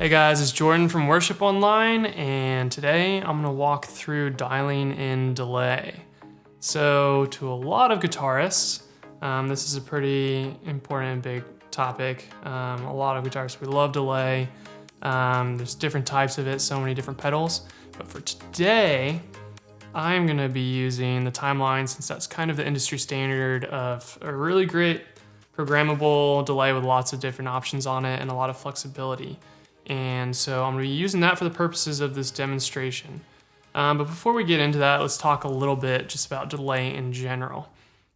Hey guys, it's Jordan from Worship Online, and today I'm going to walk through dialing in delay. So to a lot of guitarists, this is a pretty important and big topic. A lot of guitarists, we love delay. There's different types of it, so many different pedals. But for today, I'm going to be using the timeline since that's kind of the industry standard of a really great programmable delay with lots of different options on it and a lot of flexibility. And so I'm going to be using that for the purposes of this demonstration. But before we get into that, let's talk a little bit just about delay in general.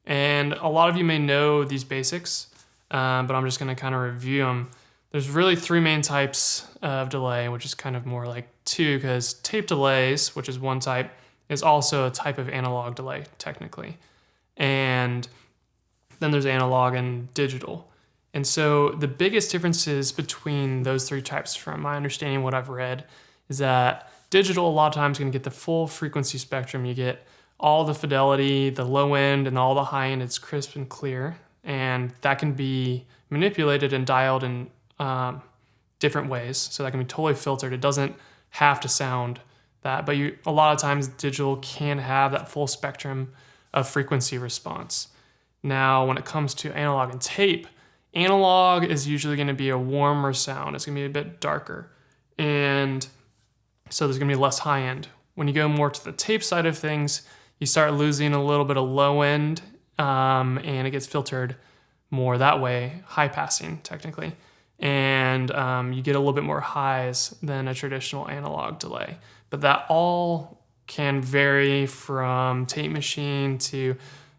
And a lot of you may know these basics, but I'm just going to kind of review them. There's really three main types of delay, which is kind of more like two, because tape delays, which is one type, is also a type of analog delay, technically. And then there's analog and digital. And so the biggest differences between those three types, from my understanding, what I've read, is that digital a lot of times going to get the full frequency spectrum. You get all the fidelity, the low end, and all the high end. It's crisp and clear, and that can be manipulated and dialed in different ways. So that can be totally filtered. It doesn't have to sound that, but a lot of times digital can have that full spectrum of frequency response. Now, when it comes to analog and tape, analog is usually going to be a warmer sound. It's going to be a bit darker. And so there's going to be less high end. When you go more to the tape side of things, you start losing a little bit of low end, and it gets filtered more that way, high passing technically. And you get a little bit more highs than a traditional analog delay. But that all can vary from tape machine to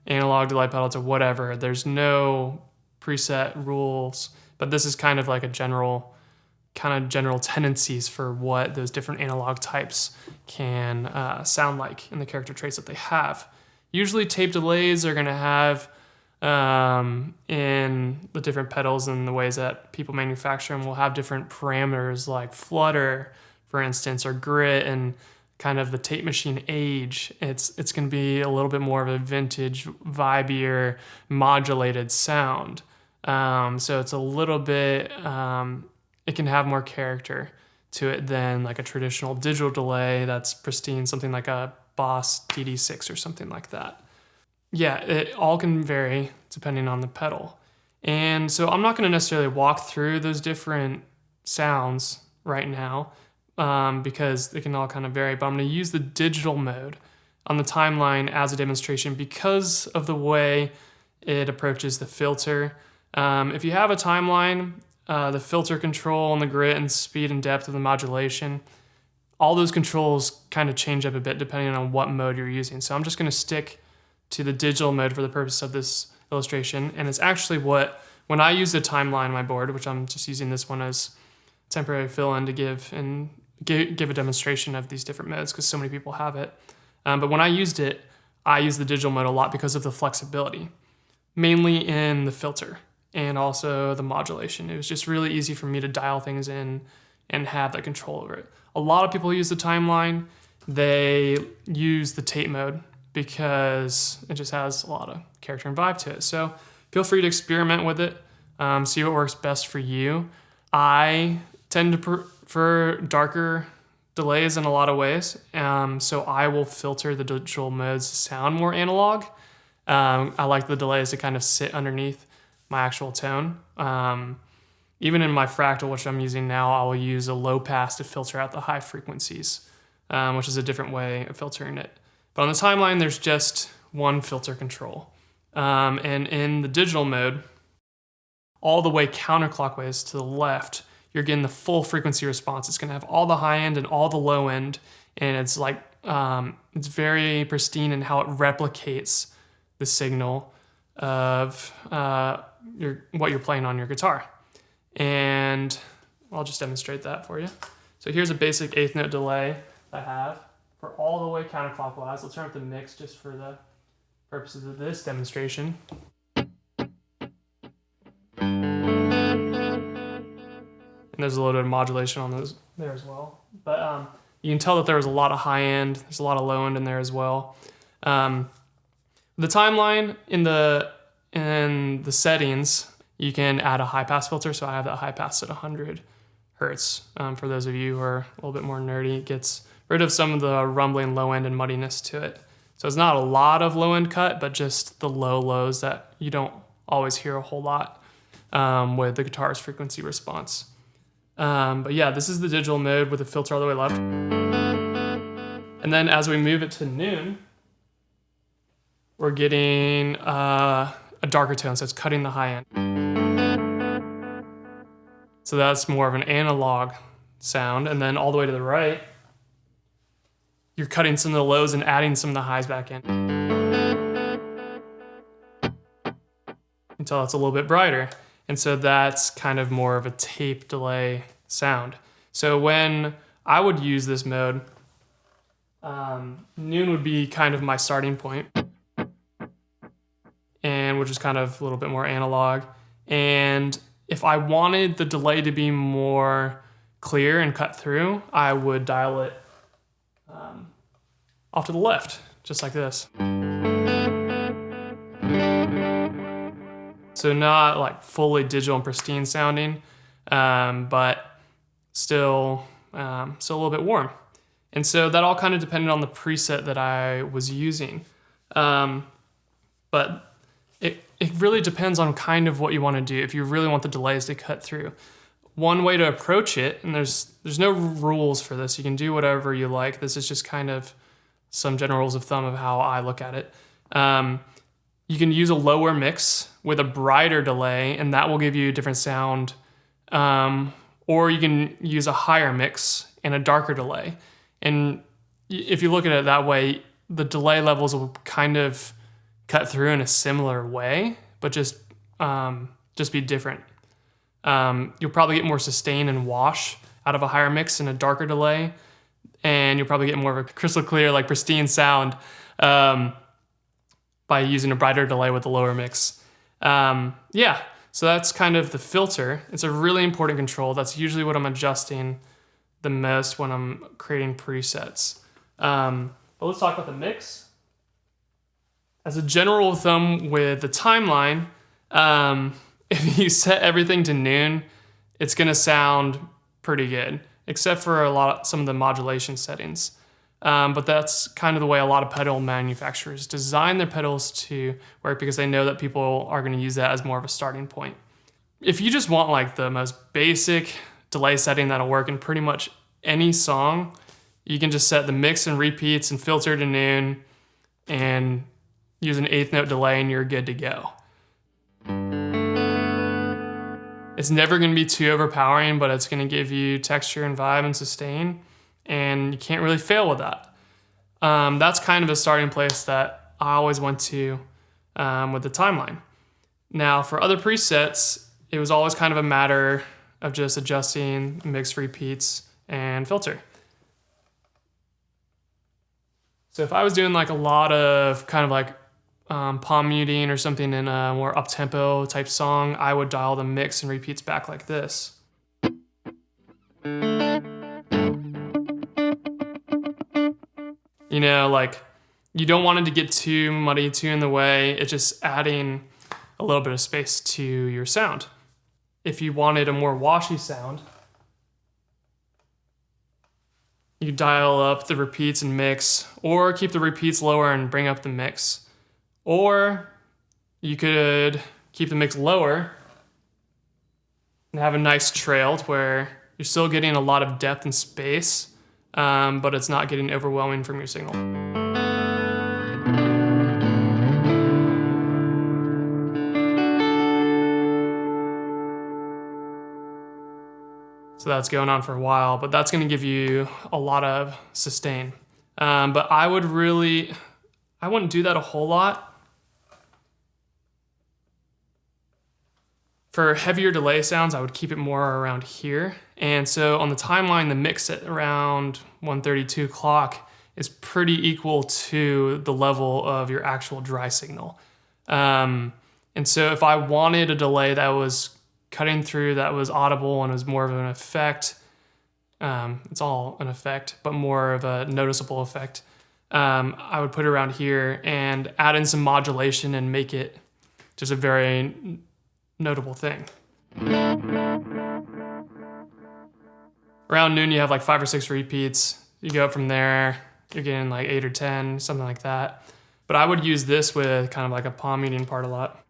analog delay pedal to whatever. There's no preset rules, but this is kind of like a general tendencies for what those different analog types can sound like and the character traits that they have. Usually tape delays are going to have in the different pedals and the ways that people manufacture them will have different parameters like flutter, for instance, or grit, and kind of the tape machine age. It's going to be a little bit more of a vintage, vibier, modulated sound. So it's a little bit, it can have more character to it than like a traditional digital delay that's pristine, something like a Boss DD6 or something like that. Yeah, it all can vary depending on the pedal. And so I'm not going to necessarily walk through those different sounds right now because they can all kind of vary, but I'm going to use the digital mode on the timeline as a demonstration because of the way it approaches the filter. If you have a timeline, the filter control and the grit and speed and depth of the modulation, all those controls kind of change up a bit depending on what mode you're using. So I'm just going to stick to the digital mode for the purpose of this illustration. And it's actually when I use the timeline on my board, which I'm just using this one as temporary fill-in to give a demonstration of these different modes because so many people have it. But when I used it, I used the digital mode a lot because of the flexibility, mainly in the filter and also the modulation. It was just really easy for me to dial things in and have that control over it. A lot of people use the timeline. They use the tape mode because it just has a lot of character and vibe to it. So feel free to experiment with it, see what works best for you. I tend to prefer darker delays in a lot of ways, so I will filter the digital modes to sound more analog. I like the delays to kind of sit underneath my actual tone. Even in my fractal, which I'm using now, I will use a low pass to filter out the high frequencies, which is a different way of filtering it. But on the timeline, there's just one filter control. And in the digital mode, all the way counterclockwise to the left, you're getting the full frequency response. It's going to have all the high end and all the low end. And it's like, it's very pristine in how it replicates the signal of what you're playing on your guitar. And I'll just demonstrate that for you. So here's a basic eighth note delay I have for all the way counterclockwise. Let's turn up the mix just for the purposes of this demonstration. And there's a little bit of modulation on those there as well. But you can tell that there was a lot of high end, there's a lot of low end in there as well. The timeline in the settings, you can add a high pass filter. So I have that high pass at 100 hertz. For those of you who are a little bit more nerdy, it gets rid of some of the rumbling low end and muddiness to it. So it's not a lot of low end cut, but just the low lows that you don't always hear a whole lot with the guitar's frequency response. But yeah, this is the digital mode with the filter all the way left. And then as we move it to noon, we're getting a darker tone, so it's cutting the high end. So that's more of an analog sound. And then all the way to the right, you're cutting some of the lows and adding some of the highs back in until it's a little bit brighter. And so that's kind of more of a tape delay sound. So when I would use this mode, noon would be kind of my starting point, and which is kind of a little bit more analog. And if I wanted the delay to be more clear and cut through, I would dial it off to the left, just like this. So not like fully digital and pristine sounding, but still a little bit warm. And so that all kind of depended on the preset that I was using. But it really depends on kind of what you want to do if you really want the delays to cut through. One way to approach it, and there's no rules for this, you can do whatever you like. This is just kind of some general rules of thumb of how I look at it. You can use a lower mix with a brighter delay, and that will give you a different sound. Or you can use a higher mix and a darker delay. And if you look at it that way, the delay levels will kind of cut through in a similar way, but just be different. You'll probably get more sustain and wash out of a higher mix and a darker delay, and you'll probably get more of a crystal clear, like pristine sound by using a brighter delay with a lower mix. Yeah, so that's kind of the filter. It's a really important control. That's usually what I'm adjusting the most when I'm creating presets. But let's talk about the mix. As a general rule of thumb with the timeline, if you set everything to noon, it's gonna sound pretty good, except for some of the modulation settings. But that's kind of the way a lot of pedal manufacturers design their pedals to work, because they know that people are gonna use that as more of a starting point. If you just want like the most basic delay setting that'll work in pretty much any song, you can just set the mix and repeats and filter to noon and use an 1/8 note delay and you're good to go. It's never gonna be too overpowering, but it's gonna give you texture and vibe and sustain, and you can't really fail with that. That's kind of a starting place that I always went to with the timeline. Now for other presets, it was always kind of a matter of just adjusting mix, repeats, and filter. So if I was doing like a lot of kind of like palm muting or something in a more up-tempo type song, I would dial the mix and repeats back like this. You know, like you don't want it to get too muddy, too in the way. It's just adding a little bit of space to your sound. If you wanted a more washy sound, you dial up the repeats and mix, or keep the repeats lower and bring up the mix. Or you could keep the mix lower and have a nice trail to where you're still getting a lot of depth and space, but it's not getting overwhelming from your signal. So that's going on for a while, but that's going to give you a lot of sustain. But I wouldn't do that a whole lot. For heavier delay sounds, I would keep it more around here. And so on the timeline, the mix at around 1:32 o'clock is pretty equal to the level of your actual dry signal. And so if I wanted a delay that was cutting through, that was audible and was more of an effect, it's all an effect, but more of a noticeable effect, I would put it around here and add in some modulation and make it just a very notable thing. Around noon, you have like 5 or 6 repeats. You go up from there, you're getting like 8 or 10, something like that. But I would use this with kind of like a palm muting part a lot.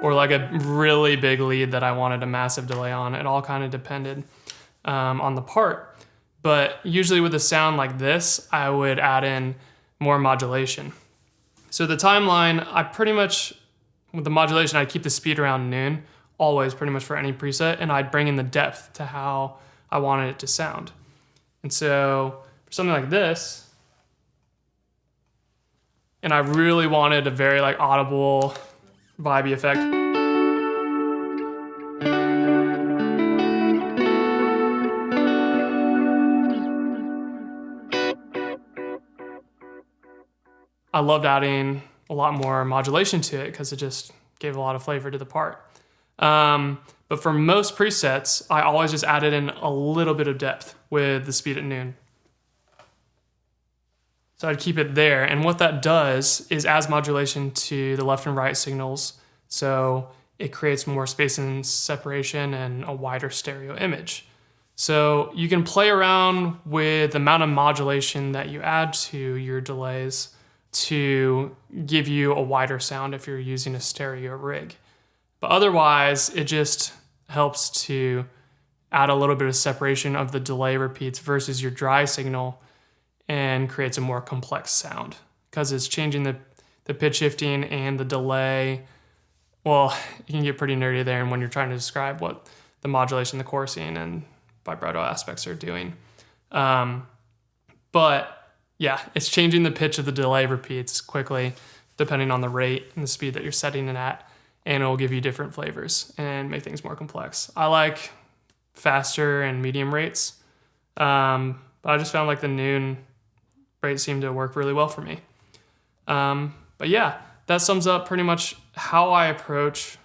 Or like a really big lead that I wanted a massive delay on. It all kind of depended on the part. But usually with a sound like this, I would add in more modulation. So the timeline, I pretty much, with the modulation, I'd keep the speed around noon, always pretty much for any preset, and I'd bring in the depth to how I wanted it to sound. And so for something like this, and I really wanted a very like audible, vibey effect. I loved adding a lot more modulation to it because it just gave a lot of flavor to the part. But for most presets, I always just added in a little bit of depth with the speed at noon. So I'd keep it there. And what that does is adds modulation to the left and right signals. So it creates more space and separation and a wider stereo image. So you can play around with the amount of modulation that you add to your delays to give you a wider sound if you're using a stereo rig. But otherwise, it just helps to add a little bit of separation of the delay repeats versus your dry signal and creates a more complex sound because it's changing the pitch shifting and the delay. Well, you can get pretty nerdy there and when you're trying to describe what the modulation, the chorusing, and vibrato aspects are doing. But yeah, it's changing the pitch of the delay repeats quickly depending on the rate and the speed that you're setting it at, and it will give you different flavors and make things more complex. I like faster and medium rates, but I just found like the noon rate seemed to work really well for me. But yeah, that sums up pretty much how I approach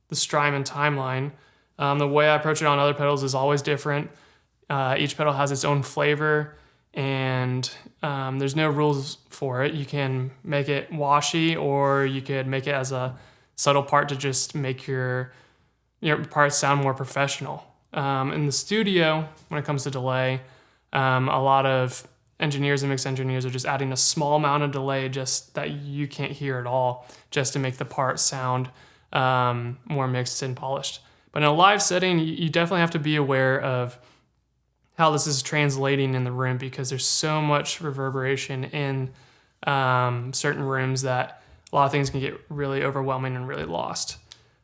the Strymon timeline. The way I approach it on other pedals is always different. Each pedal has its own flavor, and there's no rules for it. You can make it washy, or you could make it as a subtle part to just make your parts sound more professional. In the studio, when it comes to delay, a lot of engineers and mix engineers are just adding a small amount of delay just that you can't hear at all, just to make the part sound more mixed and polished. But in a live setting, you definitely have to be aware of how this is translating in the room, because there's so much reverberation in certain rooms that a lot of things can get really overwhelming and really lost.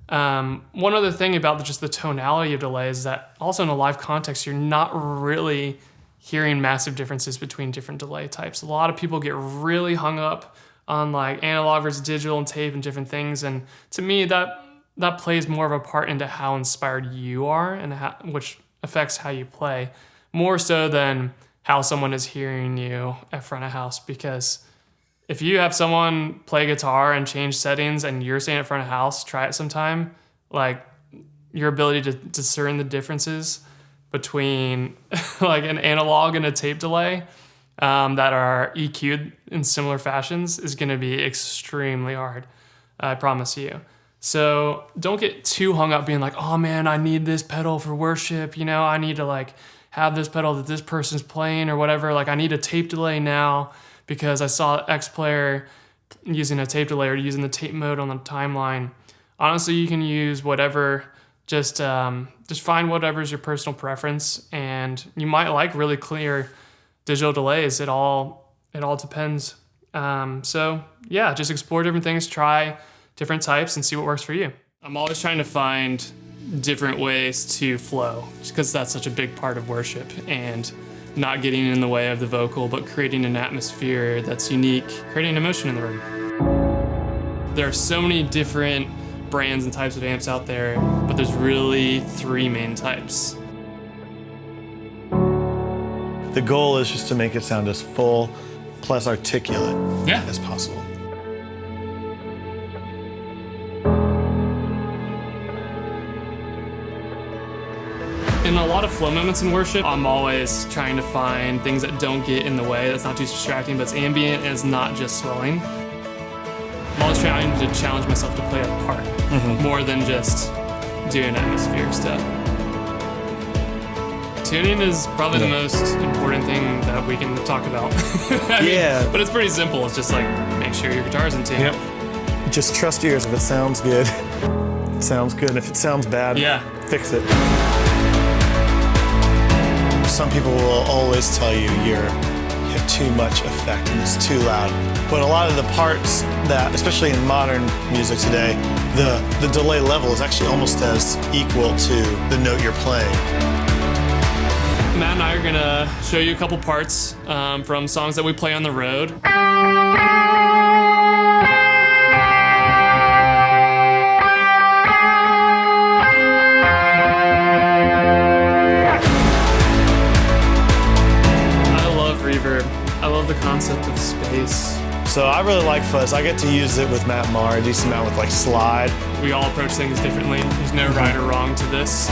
One other thing about just the tonality of delay is that also in a live context, you're not really hearing massive differences between different delay types. A lot of people get really hung up on like analog versus digital and tape and different things. And to me, that plays more of a part into how inspired you are and which affects how you play, more so than how someone is hearing you at front of house. Because if you have someone play guitar and change settings and you're staying at front of house, try it sometime. Like your ability to discern the differences between like an analog and a tape delay that are EQ'd in similar fashions is going to be extremely hard. I promise you. So don't get too hung up being like, oh man, I need this pedal for worship. You know, I need to like have this pedal that this person's playing or whatever. Like I need a tape delay now because I saw X player using a tape delay or using the tape mode on the timeline. Honestly, you can use whatever, just find whatever's your personal preference, and you might like really clear digital delays. It all depends. So yeah, just explore different things, try different types and see what works for you. I'm always trying to find different ways to flow, just because that's such a big part of worship, and not getting in the way of the vocal, but creating an atmosphere that's unique, creating emotion in the room. There are so many different brands and types of amps out there, but there's really 3 main types. The goal is just to make it sound as full plus articulate as possible. In a lot of flow moments in worship, I'm always trying to find things that don't get in the way, that's not too distracting, but it's ambient and it's not just swelling. I'm always was trying to challenge myself to play a part more than just doing atmospheric stuff. Tuning is probably the most important thing that we can talk about. I mean, but it's pretty simple. It's just like, make sure your guitar's in tune. Yep. Just trust yours. If it sounds good, it sounds good. If it sounds bad, fix it. Some people will always tell you you have too much effect and it's too loud. But a lot of the parts that, especially in modern music today, the delay level is actually almost as equal to the note you're playing. Matt and I are gonna show you a couple parts from songs that we play on the road. I love the concept of space. So I really like fuzz. I get to use it with Matt Maher, a decent amount with like slide. We all approach things differently. There's no right or wrong to this.